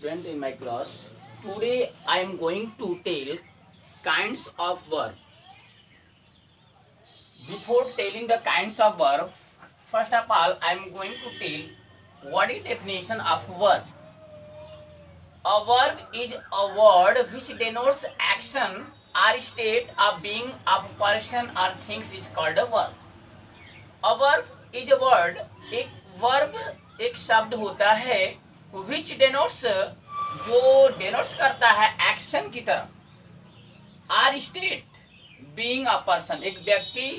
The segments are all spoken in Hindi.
student in my class. Today I am going to tell kinds of verb. Before telling the kinds of verb, first of all I am going to tell what is definition of verb. A verb is a word which denotes action or state of being of person or things is called a verb. A verb is a word. एक वर्ब एक शब्द होता है which denotes जो denotes करता है एक्शन की तरफ or state being a person एक व्यक्ति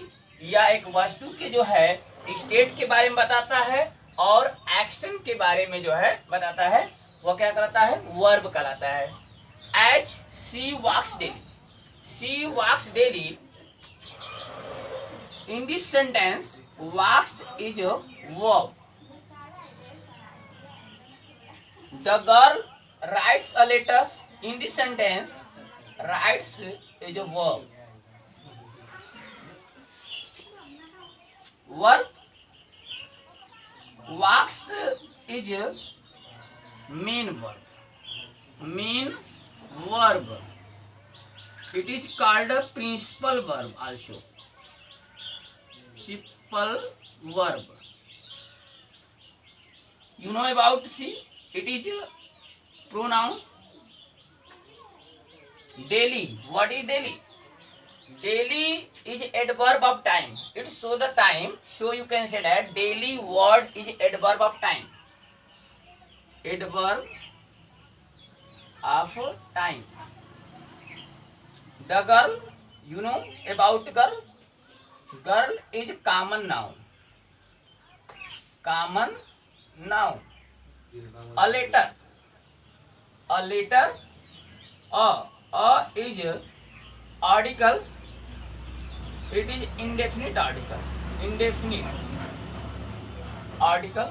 या एक वस्तु के जो है स्टेट के बारे में बताता है और एक्शन के बारे में जो है बताता है वो क्या कहलाता है वर्ब कहलाता है. H C walks daily in this sentence walks is a verb. The girl writes a letter. In this sentence, writes is a verb. Verb. Walks is a main verb. It is called a principal verb also. Simple verb. You know about see? It is a pronoun. Daily. What is daily? Daily is adverb of time. It shows the time. So you can say that daily word is adverb of time. Adverb of time. The girl. You know about girl? Girl is common noun. Common noun. A letter. A is articles. It is indefinite article. Indefinite article.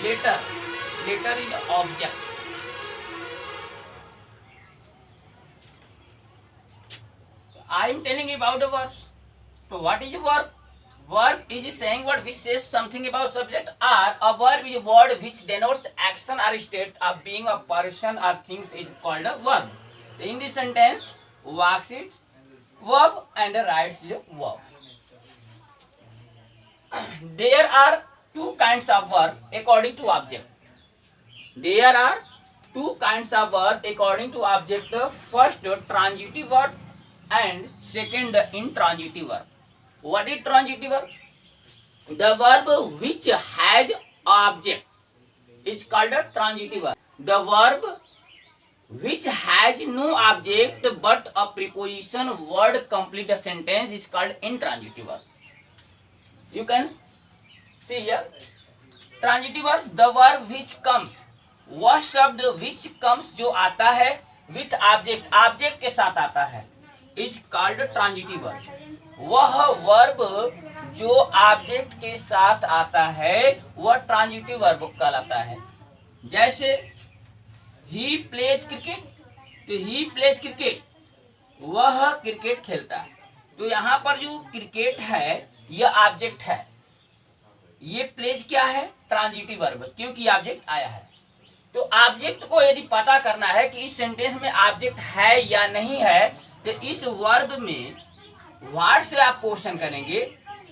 Letter is object. I am telling about the verbs. So what is a verb? Verb is a saying word which says something about subject, or a verb is a word which denotes action or state of being a person or things is called a verb. In this sentence, walks is verb and writes is a verb. There are two kinds of verb according to object. There are two kinds of verb according to object. First, transitive verb and second intransitive verb. What is transitive verb? The verb which has object is called a transitive verb. The verb which has no object but a preposition word complete the sentence is called intransitive verb. You can see here transitive verb the verb which comes वह शब्द which comes जो आता है with object के साथ आता है इज कॉल्ड ट्रांजिटिव वर्ब. वह वर्ब जो ऑब्जेक्ट के साथ आता है वह ट्रांजिटिव वर्ब कहलाता है. जैसे ही प्लेज क्रिकेट, तो ही प्लेज क्रिकेट वह क्रिकेट खेलता है. तो यहाँ पर जो क्रिकेट है यह ऑब्जेक्ट है. ये प्लेज क्या है ट्रांजिटिव वर्ब क्योंकि ऑब्जेक्ट आया है. तो ऑब्जेक्ट को यदि पता करना है कि इस सेंटेंस में ऑब्जेक्ट है या नहीं है तो इस वर्ब में व्हाट से आप क्वेश्चन करेंगे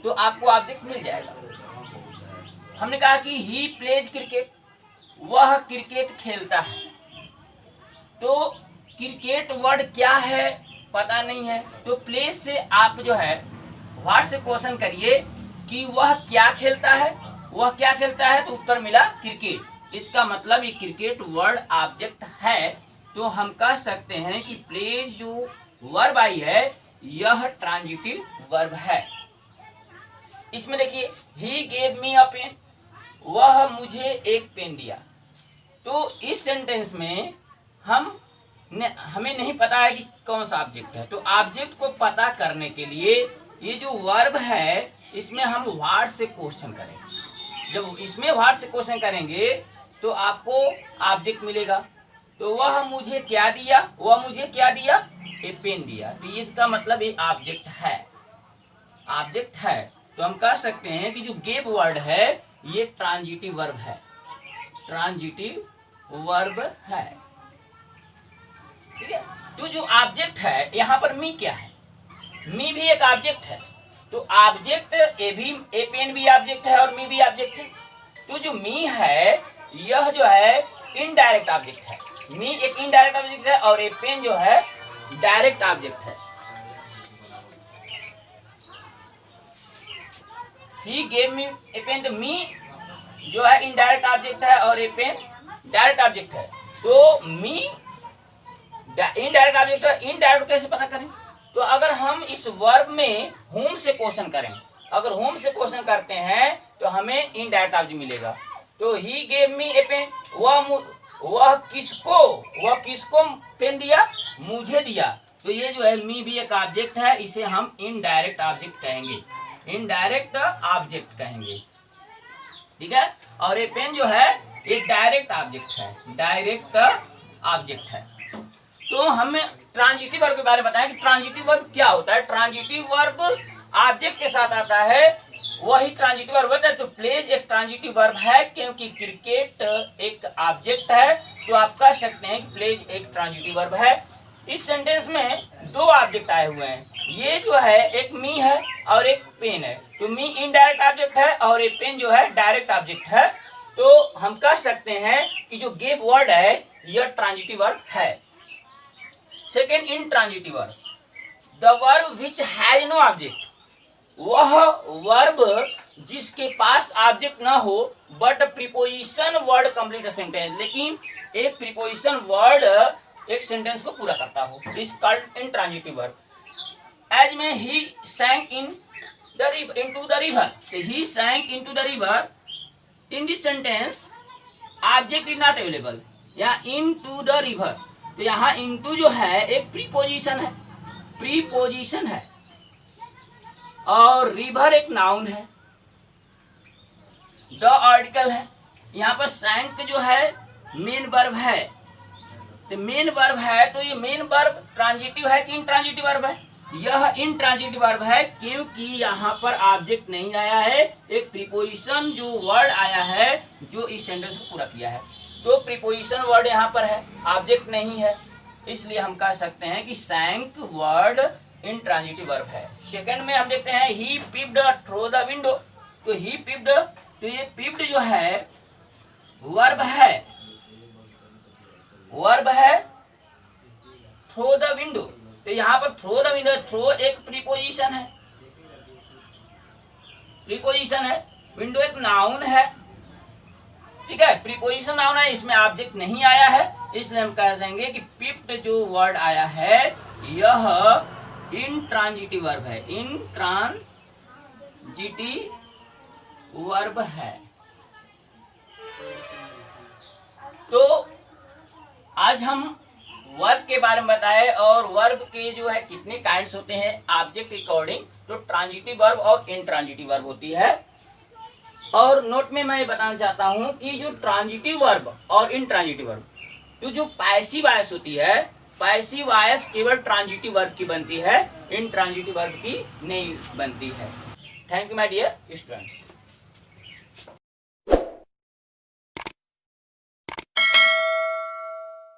तो आपको ऑब्जेक्ट मिल जाएगा. हमने कहा कि ही प्लेज क्रिकेट वह क्रिकेट खेलता है. तो क्रिकेट वर्ड क्या है पता नहीं है तो प्लेज से आप जो है व्हाट से क्वेश्चन करिए कि वह क्या खेलता है. वह क्या खेलता है तो उत्तर मिला क्रिकेट. इसका मतलब ये क्रिकेट वर्ड ऑब्जेक्ट है. तो हम कह सकते हैं कि प्लेज जो वर्ब आई है यह ट्रांजिटिव वर्ब है. इसमें देखिए he gave me a pen वह मुझे एक पेन दिया. तो इस सेंटेंस में हमें नहीं पता है कि कौन सा ऑब्जेक्ट है. तो ऑब्जेक्ट को पता करने के लिए ये जो वर्ब है इसमें हम व्हाट से क्वेश्चन करेंगे. जब इसमें व्हाट से क्वेश्चन करेंगे तो आपको ऑब्जेक्ट मिलेगा. तो वह मुझे क्या दिया, वह मुझे क्या दिया ए पेन दिया. तो इसका मतलब ये ऑब्जेक्ट है. ऑब्जेक्ट है तो हम कह सकते हैं कि जो गेव वर्ड है ये ट्रांजिटिव वर्ब है. ट्रांजिटिव वर्ब है। ठीक है, तो जो ऑब्जेक्ट है यहाँ पर मी क्या है, मी भी एक ऑब्जेक्ट है। तो ऑब्जेक्ट ए पेन भी ऑब्जेक्ट है और मी भी ऑब्जेक्ट है। तो जो मी है यह जो है इनडायरेक्ट ऑब्जेक्ट है। मी एक इनडायरेक्ट ऑब्जेक्ट है और ए पेन जो है डायरेक्ट ऑब्जेक्ट है। He gave me A pen, तो मी जो है इनडायरेक्ट ऑब्जेक्ट है और ए पेन डायरेक्ट ऑब्जेक्ट है। तो मी इनडायरेक्ट ऑब्जेक्ट है। इनडायरेक्ट कैसे पता करें, तो अगर हम इस वर्ब में होम से क्वेश्चन करें, अगर होम से क्वेश्चन करते हैं तो हमें इनडायरेक्ट ऑब्जेक्ट मिलेगा। तो he gave me A pen, वह किसको पेन दिया, मुझे दिया। तो ये जो है मी भी एक ऑब्जेक्ट है, इसे हम इनडायरेक्ट ऑब्जेक्ट कहेंगे, इनडायरेक्ट ऑब्जेक्ट कहेंगे। ठीक है, और ये पेन जो है एक डायरेक्ट ऑब्जेक्ट है, डायरेक्ट ऑब्जेक्ट है। तो हमें ट्रांजिटिव वर्ब के बारे में बताया कि ट्रांजिटिव वर्ब क्या होता है। ट्रांजिटिव वर्ब ऑब्जेक्ट के साथ आता है, वही ट्रांजिटिव वर्ब होता है। तो प्लेज एक ट्रांजिटिव वर्ब है, क्योंकि क्रिकेट एक ऑब्जेक्ट है तो आप कह सकते हैं कि प्लेज एक ट्रांजिटिव वर्ब है। इस सेंटेंस में दो ऑब्जेक्ट आए हुए हैं, ये जो है एक मी है और एक पेन है। तो मी इनडायरेक्ट ऑब्जेक्ट है और एक पेन जो है डायरेक्ट ऑब्जेक्ट है। तो हम कह सकते हैं कि जो गेव वर्ड है यह ट्रांजिटिव वर्ब है। Second, intransitive verb, the verb which has no object, वह वर्ब जिसके पास ऑब्जेक्ट ना हो but preposition word complete sentence, लेकिन एक प्रीपोजिशन वर्ड एक सेंटेंस को पूरा करता हो, is called intransitive verb. As में he sank into the river, he sank into the river, in this sentence object is not available, या इनटू द रिवर। तो यहाँ इनटू जो है एक प्रीपोजिशन है, प्रीपोजिशन है, और रिवर एक नाउन है, द आर्टिकल है। यहाँ पर सैंक जो है मेन वर्ब है, तो मेन वर्ब है, तो ये मेन वर्ब ट्रांजिटिव है कि इंट्रांजिटिव वर्ब है, यह इंट्रांजिटिव वर्ब है, क्योंकि यहाँ पर ऑब्जेक्ट नहीं आया है, एक प्रीपोजिशन जो वर्ड आया है जो इस सेंटेंस को पूरा किया है। तो प्रीपोजिशन वर्ड यहाँ पर है, ऑब्जेक्ट नहीं है, इसलिए हम कह सकते हैं कि सैंक वर्ड इंट्रांजिटिव वर्ब है। सेकंड में हम देखते हैं ही पीप्ड थ्रू द विंडो, तो ही पीप्ड, तो ये पीप्ड जो है वर्ब है, वर्ब है थ्रू द विंडो। तो यहाँ पर थ्रू द विंडो, थ्रू एक प्रीपोजिशन है, प्रीपोजिशन है, विंडो एक नाउन है। ठीक है, प्रीपोजिशन नाउन है, इसमें ऑब्जेक्ट नहीं आया है, इसलिए हम कह देंगे कि पीप्ड जो वर्ड आया है यह इंट्रांजिटिव वर्ब है, इंट्रांजिटिव वर्ब है। तो आज हम वर्ब के बारे में बताए, और वर्ब के जो है कितने काइंड्स होते हैं ऑब्जेक्ट के अकॉर्डिंग। तो ट्रांजिटिव वर्ब और इंट्रांजिटिव वर्ब होती है। और नोट में मैं ये बताना चाहता हूं कि जो ट्रांजिटिव वर्ब और इंट्रांजिटिव वर्ब, तो जो पैसिव वॉइस होती है, पैसिव वॉइस केवल ट्रांजिटिव वर्ब की बनती है, इंट्रांजिटिव वर्ब की नहीं बनती है। Thank you my dear students.